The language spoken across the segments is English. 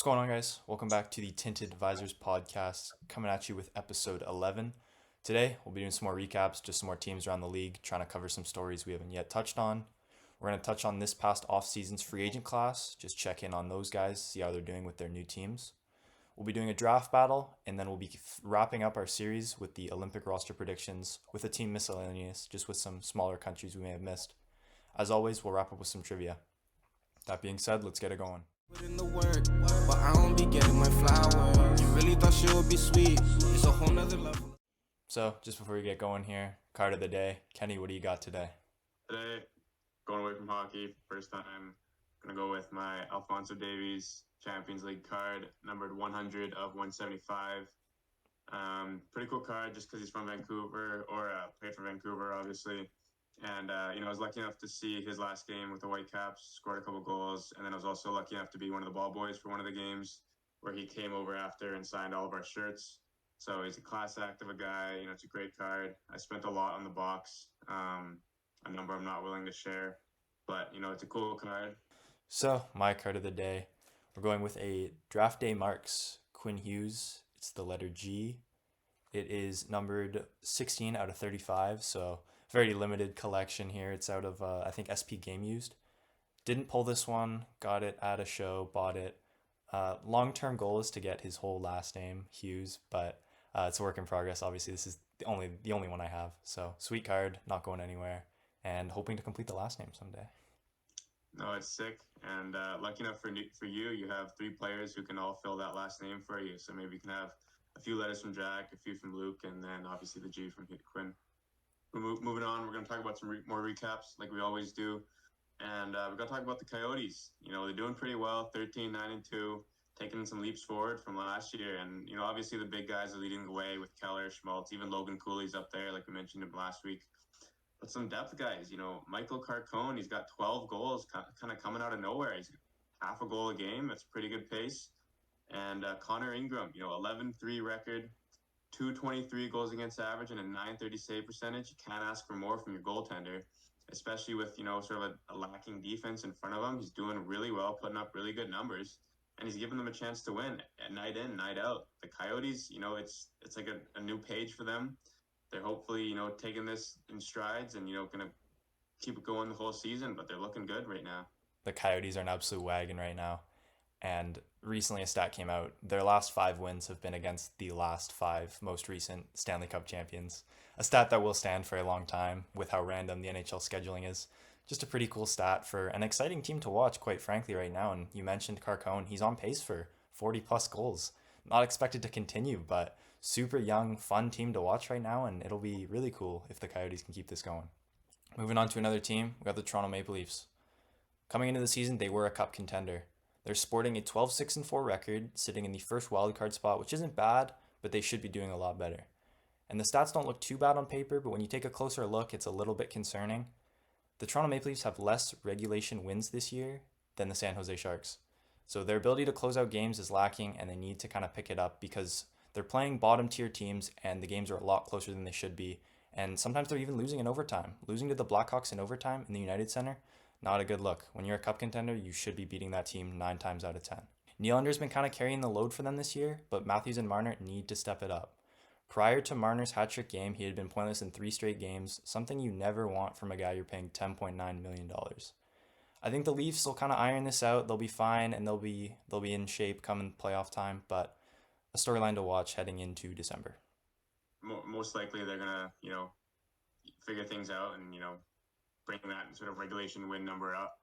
What's going on, guys? Welcome back to the Tinted Visors podcast, coming at you with episode 11. Today, we'll be doing some more recaps, just some more teams around the league, trying to cover some stories we haven't yet touched on. We're going to touch on this past off-season's free agent class, just check in on those guys, see how they're doing with their new teams. We'll be doing a draft battle, and then we'll be wrapping up our series with the Olympic roster predictions with a team miscellaneous, just with some smaller countries we may have missed. As always, we'll wrap up with some trivia. That being said, let's get it going. Put in the work, but I don't be getting my flowers. You really thought she would be sweet? It's a whole nother level. So, just before we get going here, card of the day. Kenny, what do you got today? Today, going away from hockey, first time, gonna go with my Alphonso Davies Champions League card, numbered 100 of 175. Pretty cool card just because he's from Vancouver, or played for Vancouver, obviously. And, I was lucky enough to see his last game with the Whitecaps, scored a couple goals. And then I was also lucky enough to be one of the ball boys for one of the games where he came over after and signed all of our shirts. So he's a class act of a guy. It's a great card. I spent a lot on the box, a number I'm not willing to share. But, it's a cool card. So, my card of the day, we're going with a draft day marks Quinn Hughes. It's the letter G. It is numbered 16 out of 35, so very limited collection here. It's out of, I think, SP Game Used. Didn't pull this one, got it at a show, bought it. Long-term goal is to get his whole last name, Hughes, but it's a work in progress. Obviously, this is the only one I have. So, sweet card, not going anywhere, and hoping to complete the last name someday. No, it's sick. And lucky enough for you, you have three players who can all fill that last name for you. So maybe you can have a few letters from Jack, a few from Luke, and then obviously the G from Quinn. Moving on, we're going to talk about some more recaps like we always do. And we're going to talk about the Coyotes. They're doing pretty well, 13-9-2, taking some leaps forward from last year. And, obviously the big guys are leading the way with Keller, Schmaltz, even Logan Cooley's up there, like we mentioned him last week. But some depth guys, Michael Carcone, he's got 12 goals kind of coming out of nowhere. He's half a goal a game. That's pretty good pace. And Connor Ingram, 11-3 record, 223 goals against average and a 930 save percentage. You can't ask for more from your goaltender, especially with, sort of a lacking defense in front of him. He's doing really well, putting up really good numbers, and he's giving them a chance to win at night in, night out. The Coyotes, it's like a new page for them. They're hopefully, taking this in strides and, going to keep it going the whole season, but they're looking good right now. The Coyotes are an absolute wagon right now. And recently a stat came out. Their last 5 wins have been against the last 5 most recent Stanley Cup champions. A stat that will stand for a long time with how random the NHL scheduling is. Just a pretty cool stat for an exciting team to watch, quite frankly, right now. And you mentioned Carcone. He's on pace for 40-plus goals. Not expected to continue, but super young, fun team to watch right now, and it'll be really cool if the Coyotes can keep this going. Moving on to another team, we got the Toronto Maple Leafs. Coming into the season, they were a cup contender. They're sporting a 12-6-4 record, sitting in the first wildcard spot, which isn't bad, but they should be doing a lot better. And the stats don't look too bad on paper, but when you take a closer look, it's a little bit concerning. The Toronto Maple Leafs have less regulation wins this year than the San Jose Sharks. So their ability to close out games is lacking, and they need to kind of pick it up because they're playing bottom-tier teams, and the games are a lot closer than they should be. And sometimes they're even losing in overtime. Losing to the Blackhawks in overtime in the United Center, not a good look. When you're a cup contender, you should be beating that team 9 times out of 10. Nylander's been kind of carrying the load for them this year, but Matthews and Marner need to step it up. Prior to Marner's hat-trick game, he had been pointless in 3 straight games, something you never want from a guy you're paying $10.9 million. I think the Leafs will kind of iron this out. They'll be fine, and they'll be in shape come playoff time, but a storyline to watch heading into December. Most likely they're going to, figure things out and, bring that sort of regulation win number up.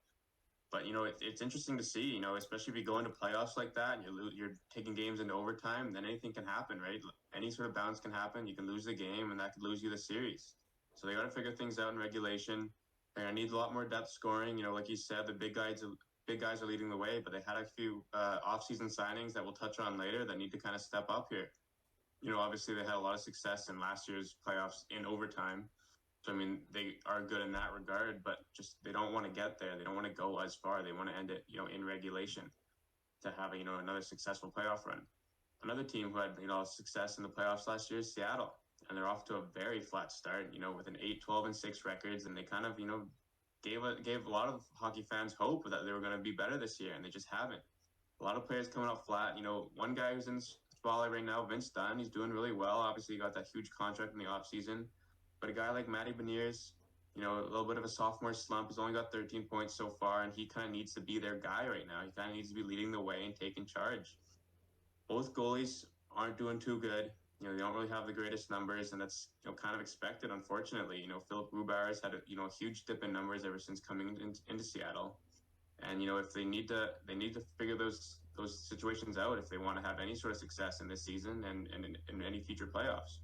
But, it's interesting to see, especially if you go into playoffs like that and you're taking games into overtime, then anything can happen, right? Any sort of bounce can happen. You can lose the game, and that could lose you the series. So they got to figure things out in regulation. They're going to need a lot more depth scoring. Like you said, the big guys are leading the way, but they had a few off-season signings that we'll touch on later that need to kind of step up here. Obviously they had a lot of success in last year's playoffs in overtime. So, they are good in that regard, but just they don't want to get there. They don't want to go as far. They want to end it, in regulation to have, another successful playoff run. Another team who had, success in the playoffs last year is Seattle, and they're off to a very flat start, with an 8-12-6 records, and they kind of, gave a lot of hockey fans hope that they were going to be better this year, and they just haven't. A lot of players coming out flat. One guy who's in the spotlight right now, Vince Dunn, he's doing really well. Obviously, he got that huge contract in the offseason. But a guy like Matty Beniers, a little bit of a sophomore slump. He's only got 13 points so far, and he kind of needs to be their guy right now. He kind of needs to be leading the way and taking charge. Both goalies aren't doing too good. They don't really have the greatest numbers, and that's kind of expected. Unfortunately, Philip Grubauer's had a huge dip in numbers ever since coming into Seattle. And if they need to figure those situations out if they want to have any sort of success in this season and in any future playoffs.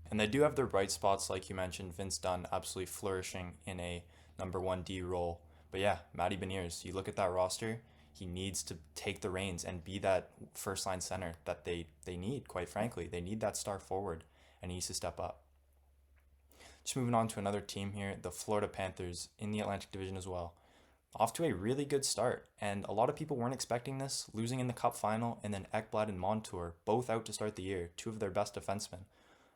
And they do have their bright spots, like you mentioned, Vince Dunn absolutely flourishing in a number one D role. But yeah, Matty Beniers, you look at that roster, he needs to take the reins and be that first line center that they need, quite frankly. They need that star forward, and he needs to step up. Just moving on to another team here, the Florida Panthers in the Atlantic Division as well. Off to a really good start, and a lot of people weren't expecting this, losing in the Cup final, and then Ekblad and Montour both out to start the year, two of their best defensemen.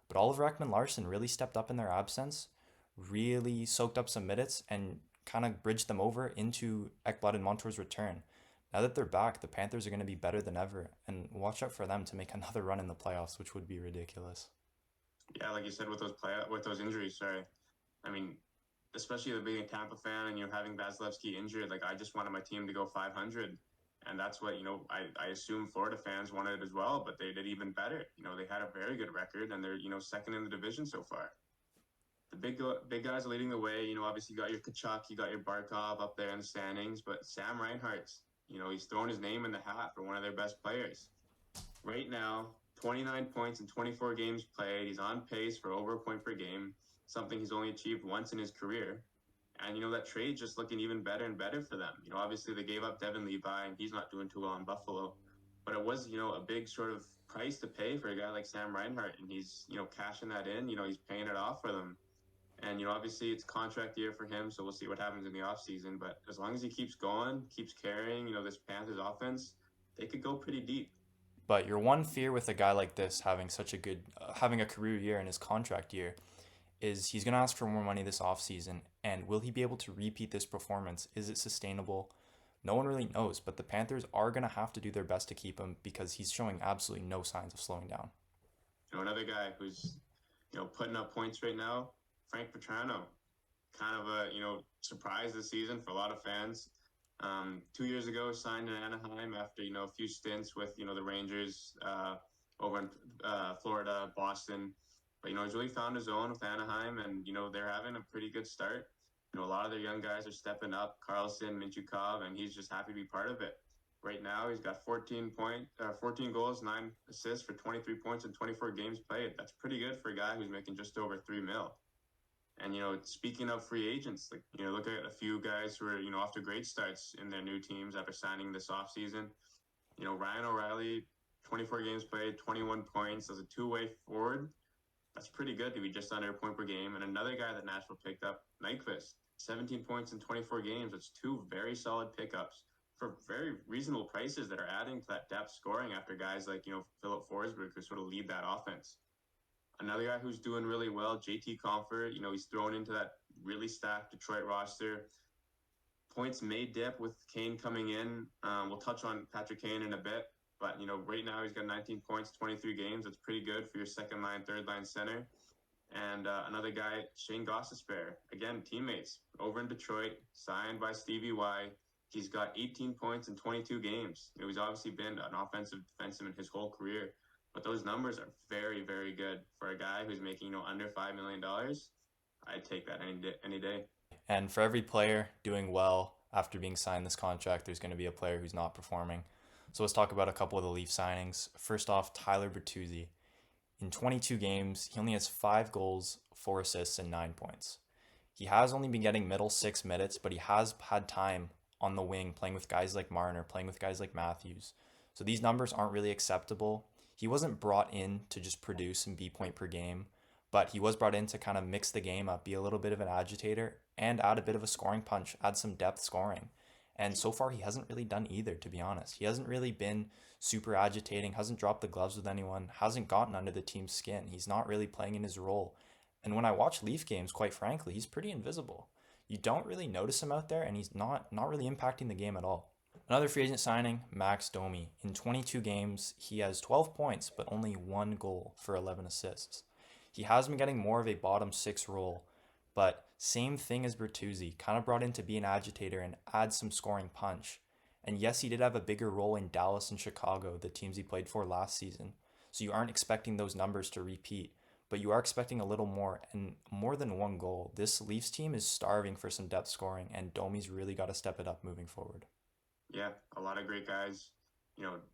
But Oliver Ekman-Larsson really stepped up in their absence, really soaked up some minutes, and kind of bridged them over into Ekblad and Montour's return. Now that they're back, the Panthers are going to be better than ever, and watch out for them to make another run in the playoffs, which would be ridiculous. Yeah, like you said, with those injuries, sorry. I mean, especially being a Tampa fan and having Vasilevsky injured, like I just wanted my team to go 500, and that's what I assume Florida fans wanted as well. But they did even better. They had a very good record, and they're second in the division so far. The big guys leading the way. Obviously you got your Kachuk, you got your Barkov up there in the standings, but Sam Reinhart's, he's thrown his name in the hat for one of their best players. Right now, 29 points in 24 games played. He's on pace for over a point per game, something he's only achieved once in his career. And, that trade's just looking even better and better for them. Obviously they gave up Devin Levi, and he's not doing too well in Buffalo. But it was, a big sort of price to pay for a guy like Sam Reinhart. And he's, cashing that in. He's paying it off for them. And, obviously it's contract year for him, so we'll see what happens in the offseason. But as long as he keeps going, keeps carrying, this Panthers offense, they could go pretty deep. But your one fear with a guy like this having such a good, having a career year in his contract year, is he's going to ask for more money this offseason, and will he be able to repeat this performance? Is it sustainable? No one really knows, but the Panthers are going to have to do their best to keep him because he's showing absolutely no signs of slowing down. Another guy who's, putting up points right now, Frank Petrano. Kind of a, surprise this season for a lot of fans. 2 years ago, signed in Anaheim after, a few stints with, the Rangers over in Florida, Boston. But, he's really found his own with Anaheim, and, they're having a pretty good start. A lot of their young guys are stepping up, Carlson, Minchukov, and he's just happy to be part of it. Right now, he's got 14 goals, 9 assists for 23 points in 24 games played. That's pretty good for a guy who's making just over $3 million. And, speaking of free agents, like, look at a few guys who are, off to great starts in their new teams after signing this offseason. Ryan O'Reilly, 24 games played, 21 points as a two-way forward. That's pretty good to be just under a point per game. And another guy that Nashville picked up, Nyquist, 17 points in 24 games. That's two very solid pickups for very reasonable prices that are adding to that depth scoring after guys like, Philip Forsberg, who sort of lead that offense. Another guy who's doing really well, JT Comfort, he's thrown into that really stacked Detroit roster. Points may dip with Kane coming in. We'll touch on Patrick Kane in a bit. But, right now he's got 19 points, 23 games. That's pretty good for your second line, third line center. And another guy, Shane Gostisbehere. Again, teammates over in Detroit, signed by Stevie Y. He's got 18 points in 22 games. He's obviously been an offensive defenseman his whole career. But those numbers are very, very good for a guy who's making, under $5 million. I'd take that any day. And for every player doing well after being signed this contract, there's going to be a player who's not performing. So let's talk about a couple of the Leaf signings. First off, Tyler Bertuzzi. In 22 games, he only has 5 goals, 4 assists, and 9 points. He has only been getting middle 6 minutes, but he has had time on the wing playing with guys like Marner, playing with guys like Matthews. So these numbers aren't really acceptable. He wasn't brought in to just produce and be point per game, but he was brought in to kind of mix the game up, be a little bit of an agitator, and add a bit of a scoring punch, add some depth scoring. And so far, he hasn't really done either, to be honest. He hasn't really been super agitating, hasn't dropped the gloves with anyone, hasn't gotten under the team's skin. He's not really playing in his role. And when I watch Leaf games, quite frankly, he's pretty invisible. You don't really notice him out there, and he's not really impacting the game at all. Another free agent signing, Max Domi. In 22 games, he has 12 points, but only one goal for 11 assists. He has been getting more of a bottom six role, but same thing as Bertuzzi, kind of brought in to be an agitator and add some scoring punch. And yes, he did have a bigger role in Dallas and Chicago, the teams he played for last season. So you aren't expecting those numbers to repeat, but you are expecting a little more and more than one goal. This Leafs team is starving for some depth scoring, and Domi's really got to step it up moving forward. Yeah, a lot of great guys,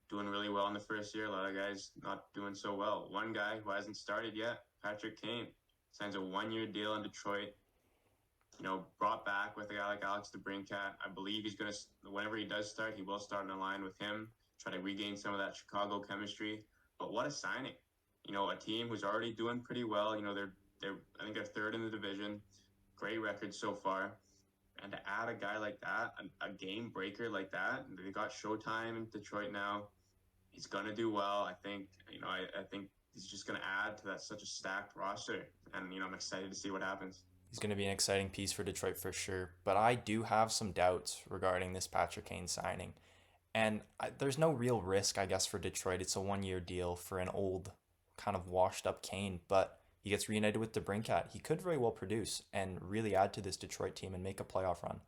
doing really well in the first year. A lot of guys not doing so well. One guy who hasn't started yet, Patrick Kane, signs a 1-year deal in Detroit. Brought back with a guy like Alex DeBrincat. I believe he's going to, whenever he does start, he will start in a line with him, try to regain some of that Chicago chemistry. But what a signing. A team who's already doing pretty well. They're I think they're third in the division. Great record so far. And to add a guy like that, a game breaker like that, they got Showtime in Detroit now. He's gonna do well. I think, I think he's just gonna add to that such a stacked roster. And I'm excited to see what happens. He's going to be an exciting piece for Detroit for sure, but I do have some doubts regarding this Patrick Kane signing. And there's no real risk, I guess, for Detroit. It's a 1-year deal for an old, kind of washed up Kane, but he gets reunited with DeBrincat. He could very well produce and really add to this Detroit team and make a playoff run.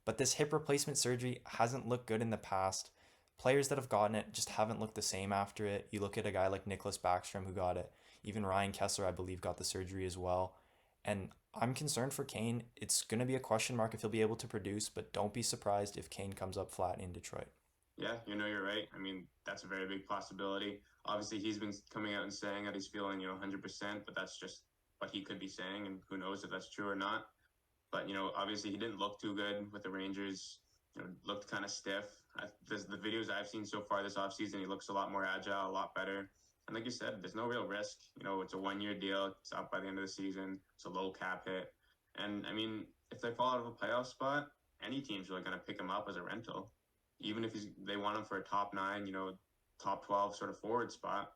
But this hip replacement surgery hasn't looked good in the past. Players that have gotten it just haven't looked the same after it. You look at a guy like Nicholas Backstrom who got it. Even Ryan Kessler, I believe, got the surgery as well. And I'm concerned for Kane. It's going to be a question mark if he'll be able to produce, but don't be surprised if Kane comes up flat in Detroit. Yeah, you're right. I mean, that's a very big possibility. Obviously, he's been coming out and saying that he's feeling, 100%, but that's just what he could be saying, and who knows if that's true or not. But, obviously he didn't look too good with the Rangers, looked kind of stiff. The videos I've seen so far this offseason, he looks a lot more agile, a lot better. And like you said, there's no real risk. It's a 1-year deal. It's out by the end of the season. It's a low cap hit. And, I mean, if they fall out of a playoff spot, any team's really going to pick him up as a rental. Even if they want him for a top 9, top 12 sort of forward spot,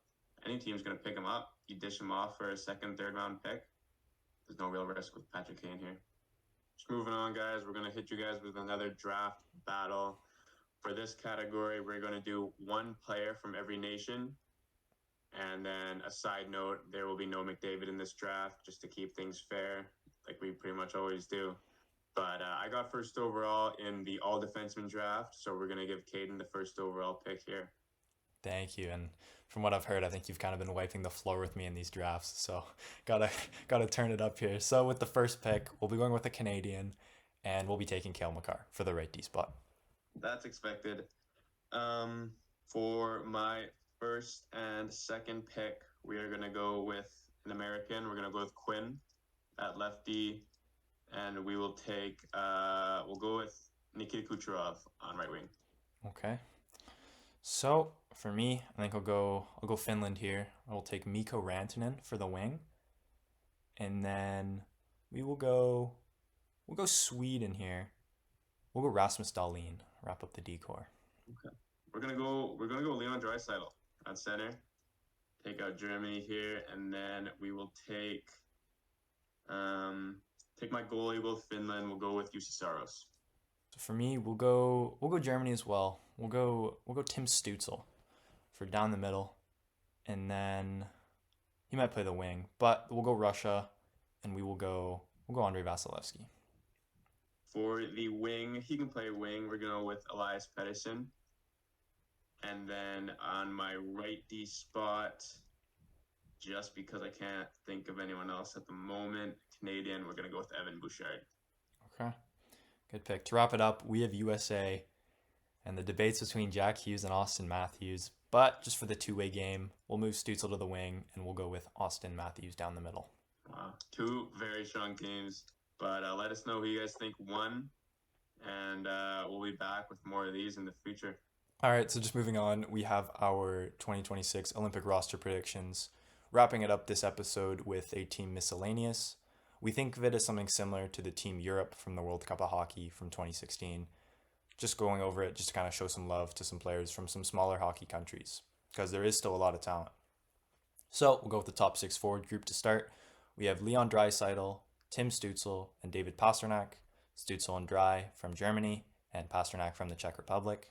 any team's going to pick him up. You dish him off for a second, third round pick. There's no real risk with Patrick Kane here. Just moving on, guys. We're going to hit you guys with another draft battle. For this category, we're going to do one player from every nation. And then a side note, there will be no McDavid in this draft, just to keep things fair, like we pretty much always do. But I got first overall in the all-defenseman draft, so we're going to give Caden the first overall pick here. Thank you. And from what I've heard, I think you've kind of been wiping the floor with me in these drafts, so gotta turn it up here. So with the first pick, we'll be going with a Canadian, and we'll be taking Cale Makar for the right D spot. That's expected. For my first and second pick, we are going to go with an American. We're going to go with Quinn at lefty, and we will take, we'll go with Nikita Kucherov on right wing. Okay. So for me, I think I'll go Finland here. I'll take Mikko Rantanen for the wing, and then we'll go Sweden here. We'll go Rasmus Dahlin, wrap up the decor. Okay. We're gonna go Leon Draisaitl at center. Take out Germany here, and then we will take my goalie. We'll go Finland. We'll go with Jussi Saros. So for me, we'll go Germany as well. We'll go Tim Stützle for down the middle, and then he might play the wing, but we'll go Russia, and we'll go Andrei Vasilevsky. For the wing, he can play wing. We're going to go with Elias Pettersson. And then on my right D spot, just because I can't think of anyone else at the moment, Canadian, we're going to go with Evan Bouchard. Okay. Good pick. To wrap it up, we have USA and the debates between Jack Hughes and Austin Matthews. But just for the two-way game, we'll move Stützle to the wing, and we'll go with Austin Matthews down the middle. Wow. Two very strong teams. But let us know who you guys think won, and we'll be back with more of these in the future. All right, so just moving on, we have our 2026 Olympic roster predictions. Wrapping it up this episode with a team miscellaneous. We think of it as something similar to the Team Europe from the World Cup of Hockey from 2016. Just going over it just to kind of show some love to some players from some smaller hockey countries, because there is still a lot of talent. So we'll go with the top 6 forward group to start. We have Leon Draisaitl, Tim Stützle, and David Pastrnak. Stützle and Dry from Germany, and Pastrnak from the Czech Republic.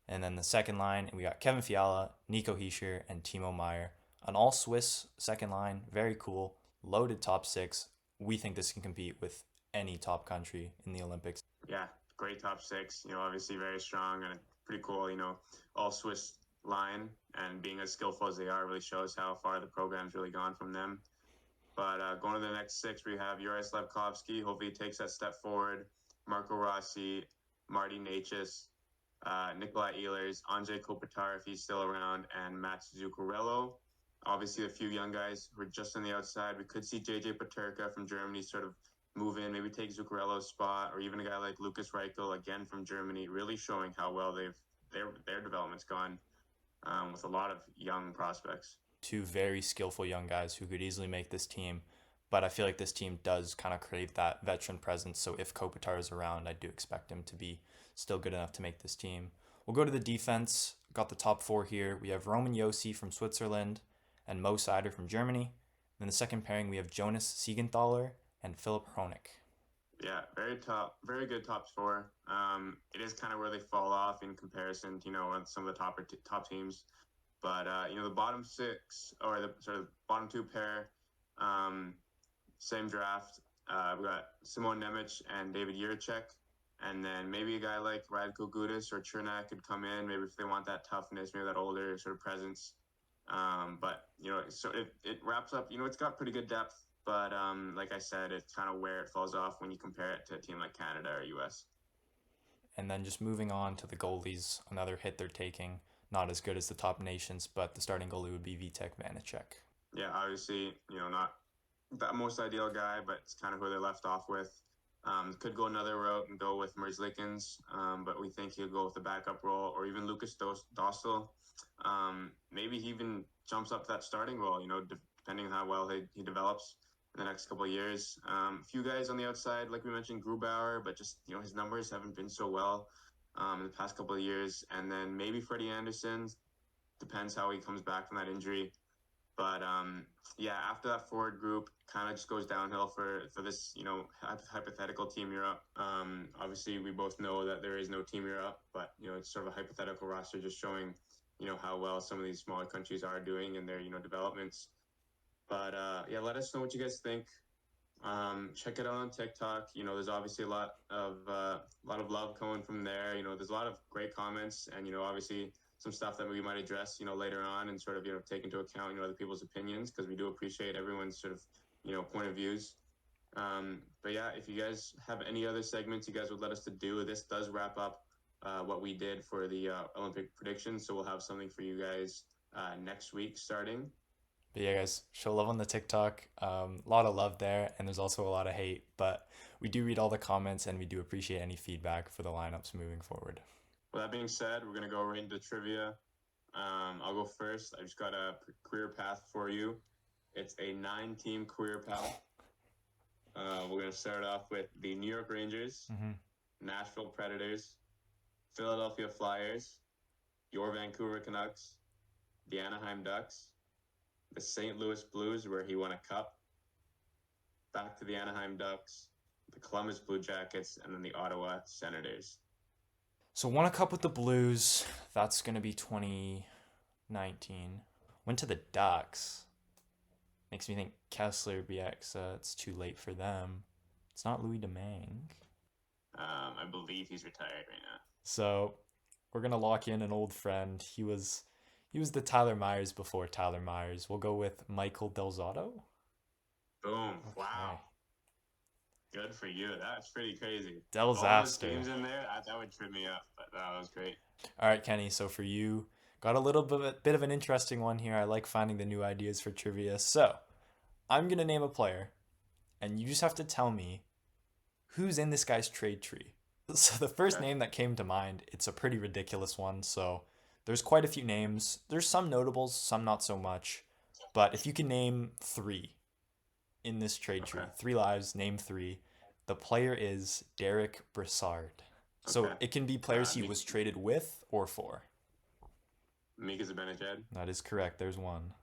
And then the second line, we got Kevin Fiala, Nico Hischier, and Timo Meyer. An all Swiss second line, very cool, loaded top six. We think this can compete with any top country in the Olympics. Yeah, great top six. Obviously very strong and pretty cool. All Swiss line, and being as skillful as they are really shows how far the program's really gone from them. But going to the next six, we have Juraj Slafkovsky. Hopefully, he takes that step forward. Marco Rossi, Marty Necas, Nikolai Ehlers, Andrzej Kopitar if he's still around, and Max Zuccarello. Obviously, a few young guys who are just on the outside. We could see JJ Paterka from Germany sort of move in, maybe take Zuccarello's spot, or even a guy like Lucas Reichel, again from Germany, really showing how well their development's gone with a lot of young prospects. Two very skillful young guys who could easily make this team. But I feel like this team does kind of crave that veteran presence. So if Kopitar is around, I do expect him to be still good enough to make this team. We'll go to the defense. Got the top four here. We have Roman Josi from Switzerland and Mo Seider from Germany. Then the second pairing, we have Jonas Siegenthaler and Philip Hronik. Yeah, very good top four. It is kind of where they fall off in comparison to some of the top teams. But the bottom six, or the sort of bottom two pair, same draft. We got Simon Nemec and David Jiricek, and then maybe a guy like Radko Gudas or Chernak could come in, maybe if they want that toughness, maybe that older sort of presence. But so it wraps up. It's got pretty good depth, but like I said, it's kind of where it falls off when you compare it to a team like Canada or US. And then just moving on to the goalies, another hit they're taking. Not as good as the top nations, but the starting goalie would be Vitek Vanacek. Yeah, obviously, not the most ideal guy, but it's kind of who they're left off with. Could go another route and go with Merzlikins, but we think he'll go with the backup role, or even Lucas Dostal. Maybe he even jumps up to that starting role, depending on how well he develops in the next couple of years. A few guys on the outside, like we mentioned, Grubauer, but just, his numbers haven't been so well in the past couple of years. And then maybe Freddie Anderson, depends how he comes back from that injury. But yeah, after that forward group, kind of just goes downhill for this, hypothetical Team Europe. Obviously, we both know that there is no Team Europe, but it's sort of a hypothetical roster, just showing how well some of these smaller countries are doing in their developments. But yeah, let us know what you guys think. Check it out on TikTok. There's obviously a lot of love coming from there. There's a lot of great comments, and obviously some stuff that we might address, later on, and sort of take into account other people's opinions, because we do appreciate everyone's sort of point of views. But yeah, if you guys have any other segments you guys would let us to do, this does wrap up what we did for the Olympic predictions. So we'll have something for you guys next week starting. But yeah, guys, show love on the TikTok. A lot of love there, and there's also a lot of hate. But we do read all the comments, and we do appreciate any feedback for the lineups moving forward. With that being said, we're going to go right into trivia. I'll go first. I just got a career path for you. It's a 9-team career path. We're going to start off with the New York Rangers, Nashville Predators, Philadelphia Flyers, your Vancouver Canucks, the Anaheim Ducks, the St. Louis Blues, where he won a cup, back to the Anaheim Ducks, the Columbus Blue Jackets, and then the Ottawa Senators. So won a cup with the Blues. That's going to be 2019. Went to the Ducks. Makes me think Kessler, Bieksa. It's too late for them. It's not Louis Domingue. I believe he's retired right now. So we're going to lock in an old friend. He was the Tyler Myers before Tyler Myers. We'll go with Michael Del Zotto. Boom. Okay. Wow. Good for you. That's pretty crazy. Delzaster. All those games in there, that would trip me up, but that was great. All right, Kenny. So for you, got a little bit of an interesting one here. I like finding the new ideas for trivia. So I'm going to name a player, and you just have to tell me who's in this guy's trade tree. So the first name that came to mind, it's a pretty ridiculous one. So there's quite a few names. There's some notables, some not so much. But if you can name 3 in this trade tree, 3 lives, name 3. The player is Derek Brassard. So it can be players he was traded with or for. Mika Zibanejad. That is correct. There's 1.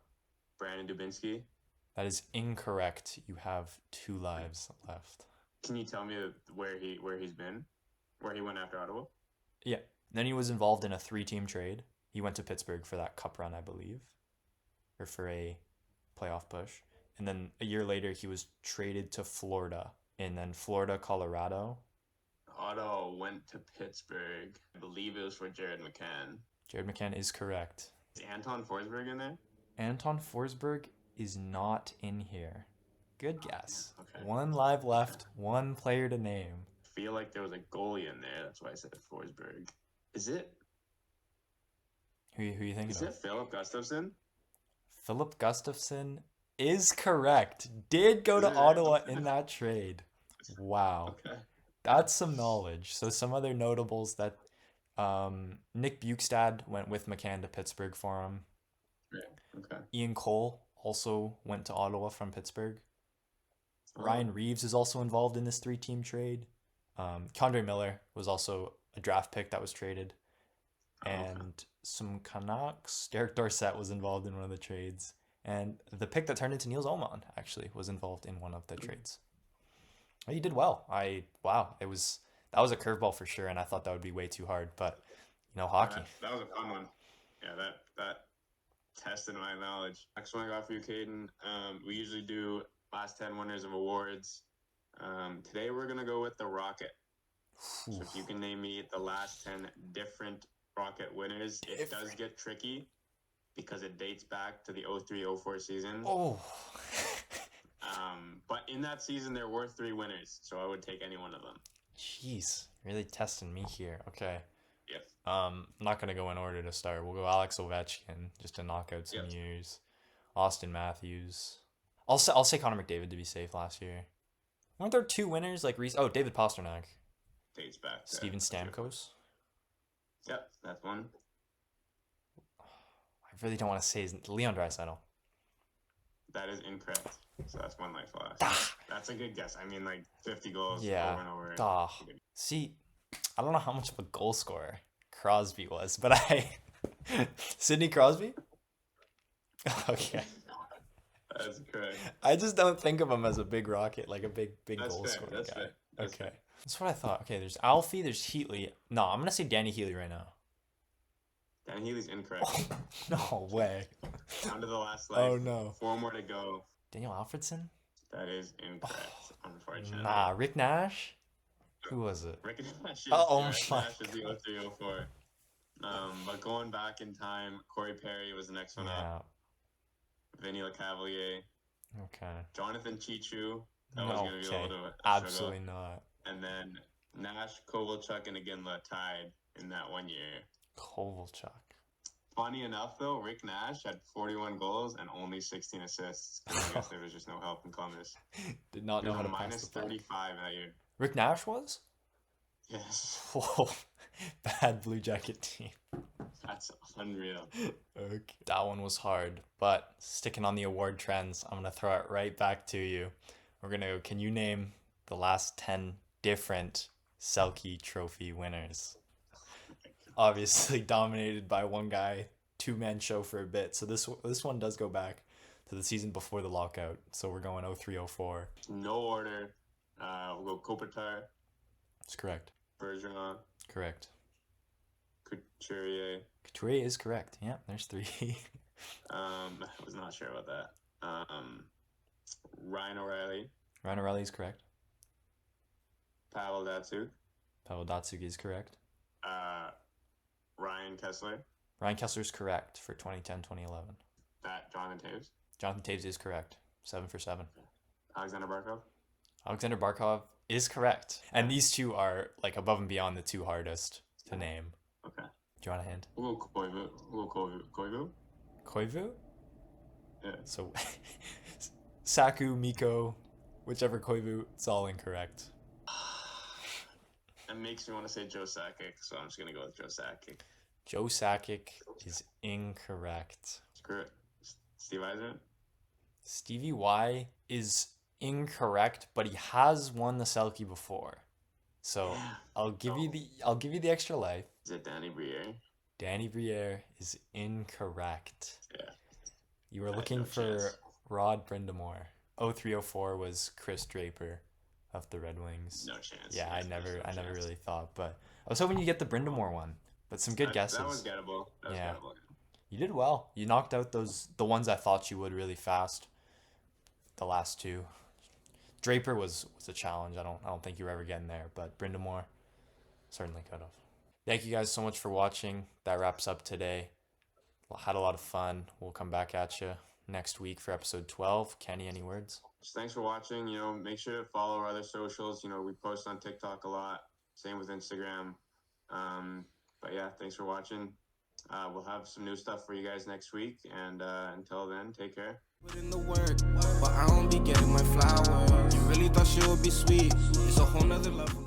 Brandon Dubinsky. That is incorrect. You have 2 lives left. Can you tell me where he's been? Where he went after Ottawa? Yeah. Then he was involved in a 3-team trade. He went to Pittsburgh for that cup run, I believe, or for a playoff push. And then a year later, he was traded to Florida. And then Florida, Colorado. Otto went to Pittsburgh. I believe it was for Jared McCann. Jared McCann is correct. Is Anton Forsberg in there? Anton Forsberg is not in here. Good guess. Okay. One live left, one player to name. I feel like there was a goalie in there. That's why I said Forsberg. Is it? Who you thinking Is of? it Philip Gustafson? Philip Gustafson is correct. Did go to Is it? Ottawa in that trade. Wow. Okay. That's some knowledge. So some other notables that Nick Bukestad went with McCann to Pittsburgh for him. Yeah. Okay. Ian Cole also went to Ottawa from Pittsburgh. Oh. Ryan Reeves is also involved in this 3-team trade. Condre Miller was also a draft pick that was traded. And some Canucks. Derek Dorsett was involved in one of the trades. And the pick that turned into Niels Oman actually was involved in one of the trades. Well, you did well. That was a curveball for sure, and I thought that would be way too hard. But hockey. That was a fun one. Yeah, that tested my knowledge. Next one I got for you, Caden. We usually do last 10 winners of awards. Today we're gonna go with the Rocket. So if you can name me the last 10 different Rocket winners, it does get tricky because it dates back to the 03-04 season. Oh. But in that season there were 3 winners, so I would take any one of them. Jeez, really testing me here. Okay. Yep. I'm not gonna go in order to start. We'll go Alex Ovechkin just to knock out some years. Austin Matthews. I'll say Connor McDavid to be safe last year. Weren't there 2 winners like David Pastrnak? Dates back to Steven Stamkos. Yep, that's one. I really don't want to say his Leon Draisaitl. That is incorrect. So that's one life lost. That's a good guess. I mean, like 50 goals over and over. See, I don't know how much of a goal scorer Crosby was, but Sidney Crosby? Okay. That's correct. I just don't think of him as a big rocket, like a big That's goal fair. scorer That's guy. fair. That's Okay. fair. That's what I thought. Okay, there's Alfie, there's Heatley. No, I'm gonna say Danny Heatley right now. Dan Healy's incorrect. No way. Down to the last life. Oh no. 4 more to go. Daniel Alfredson? That is incorrect, unfortunately. Nah, Rick Nash? Who was it? Rick Nash is, Oh Rick my Nash is the 03-04. But going back in time, Corey Perry was the next one up. Vinny LeCavalier. Okay. Jonathan Chichu. That was going to be a little bit Absolutely not. And then Nash, Kovalchuk, and Iginla tied in that one year. Kovalchuk. Funny enough, though, Rick Nash had 41 goals and only 16 assists. I guess there was just no help in Columbus. Did not know how to pass minus the puck. 35 that year. Rick Nash was? Yes. Whoa. Bad Blue Jacket team. That's unreal. Okay. That one was hard, but sticking on the award trends, I'm going to throw it right back to you. We're going to go, can you name the last 10 different Selke Trophy winners? Obviously dominated by one guy, 2-man show for a bit. So this one does go back to the season before the lockout. So we're going 03-04. No order. We'll go Kopitar. That's correct. Bergeron. Correct. Couturier. Couturier is correct. Yeah, there's 3. I was not sure about that. Ryan O'Reilly. Ryan O'Reilly is correct. Pavel Datsyuk. Pavel Datsyuk is correct. Ryan Kessler. Ryan Kessler is correct for 2010-2011. Jonathan Taves. Jonathan Taves is correct. 7 for 7. Alexander Barkov. Alexander Barkov is correct. And these 2 are like above and beyond the 2 hardest to name. Okay. Do you want a hint? We'll go Koivu. Koivu? Koivu? Yeah. So, Saku, Miko, whichever Koivu, it's all incorrect. It makes me want to say Joe Sakic, so I'm just going to go with Joe Sakic. Joe Sakic is incorrect. Screw it. Steve Eisner? Stevie Y is incorrect, but he has won the Selke before. So I'll give you the extra life. Is it Danny Briere? Danny Briere is incorrect. Yeah. You were looking for Rod Brindamore. 03-04 was Chris Draper of the Red Wings. No chance. Yeah, I never really thought, but I was hoping you'd get the Brindamore one. but some good That was guesses. gettable. That was Yeah, gettable. you did well. You knocked out the ones I thought you would really fast. The last two. Draper was a challenge. I don't think you were ever getting there, but Brindamore certainly could have. Thank you guys so much for watching. That wraps up today. Had a lot of fun. We'll come back at you next week for episode 12. Kenny, any words? So thanks for watching. Make sure to follow our other socials. We post on TikTok a lot. Same with Instagram. But yeah, thanks for watching. We'll have some new stuff for you guys next week. And until then, take care. Put in the work, but I don't be getting my flowers. You really thought she would be sweet. It's a whole nother level.